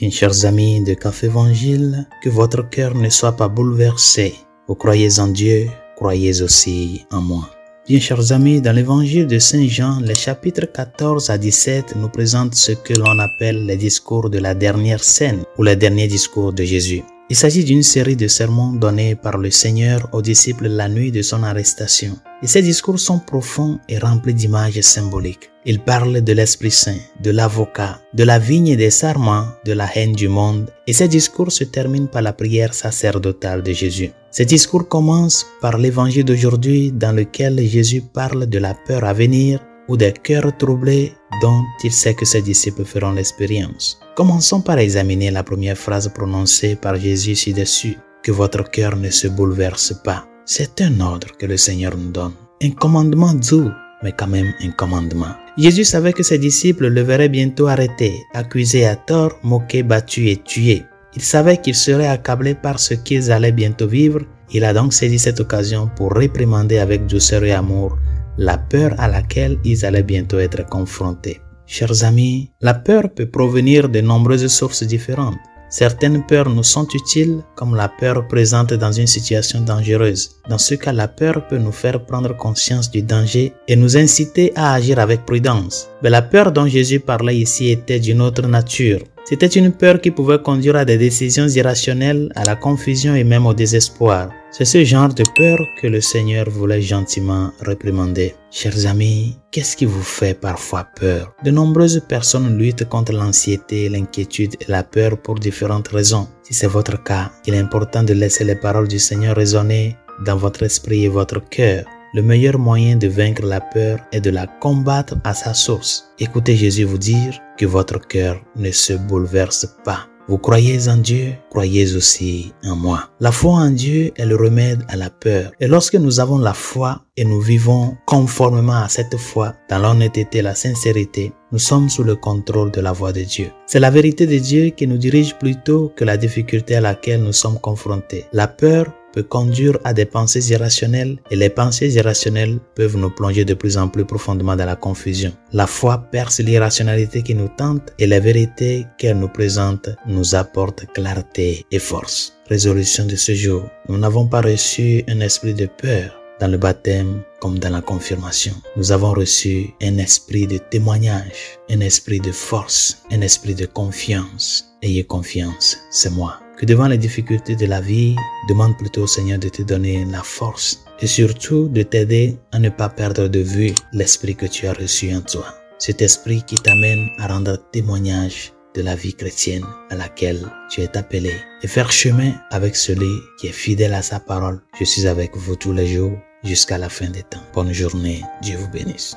Bien, chers amis de Café Évangile, que votre cœur ne soit pas bouleversé. Vous croyez en Dieu, croyez aussi en moi. Bien, chers amis, dans l'évangile de Saint Jean, les chapitres 14 à 17 nous présentent ce que l'on appelle les discours de la dernière scène ou les derniers discours de Jésus. Il s'agit d'une série de sermons donnés par le Seigneur aux disciples la nuit de son arrestation. Et ces discours sont profonds et remplis d'images symboliques. Il parle de l'Esprit Saint, de l'avocat, de la vigne et des sarments, de la haine du monde. Et ces discours se terminent par la prière sacerdotale de Jésus. Ces discours commencent par l'évangile d'aujourd'hui dans lequel Jésus parle de la peur à venir ou des cœurs troublés dont il sait que ses disciples feront l'expérience. Commençons par examiner la première phrase prononcée par Jésus ci-dessus, que votre cœur ne se bouleverse pas. C'est un ordre que le Seigneur nous donne. Un commandement doux, mais quand même un commandement. Jésus savait que ses disciples le verraient bientôt arrêté, accusé à tort, moqué, battu et tué. Il savait qu'ils seraient accablés par ce qu'ils allaient bientôt vivre. Il a donc saisi cette occasion pour réprimander avec douceur et amour la peur à laquelle ils allaient bientôt être confrontés. Chers amis, la peur peut provenir de nombreuses sources différentes. Certaines peurs nous sont utiles, comme la peur présente dans une situation dangereuse. Dans ce cas, la peur peut nous faire prendre conscience du danger et nous inciter à agir avec prudence. Mais la peur dont Jésus parlait ici était d'une autre nature. C'était une peur qui pouvait conduire à des décisions irrationnelles, à la confusion et même au désespoir. C'est ce genre de peur que le Seigneur voulait gentiment réprimander. Chers amis, qu'est-ce qui vous fait parfois peur? De nombreuses personnes luttent contre l'anxiété, l'inquiétude et la peur pour différentes raisons. Si c'est votre cas, il est important de laisser les paroles du Seigneur résonner dans votre esprit et votre cœur. Le meilleur moyen de vaincre la peur est de la combattre à sa source. Écoutez Jésus vous dire que votre cœur ne se bouleverse pas. Vous croyez en Dieu, croyez aussi en moi. La foi en Dieu est le remède à la peur. Et lorsque nous avons la foi et nous vivons conformément à cette foi, dans l'honnêteté et la sincérité, nous sommes sous le contrôle de la voix de Dieu. C'est la vérité de Dieu qui nous dirige plutôt que la difficulté à laquelle nous sommes confrontés. La peur peut conduire à des pensées irrationnelles et les pensées irrationnelles peuvent nous plonger de plus en plus profondément dans la confusion. La foi perce l'irrationalité qui nous tente et la vérité qu'elle nous présente nous apporte clarté et force. Résolution de ce jour. Nous n'avons pas reçu un esprit de peur dans le baptême comme dans la confirmation. Nous avons reçu un esprit de témoignage, un esprit de force, un esprit de confiance. Ayez confiance, c'est moi. Que devant les difficultés de la vie, demande plutôt au Seigneur de te donner la force et surtout de t'aider à ne pas perdre de vue l'esprit que tu as reçu en toi. Cet esprit qui t'amène à rendre témoignage de la vie chrétienne à laquelle tu es appelé et faire chemin avec celui qui est fidèle à sa parole. Je suis avec vous tous les jours jusqu'à la fin des temps. Bonne journée, Dieu vous bénisse.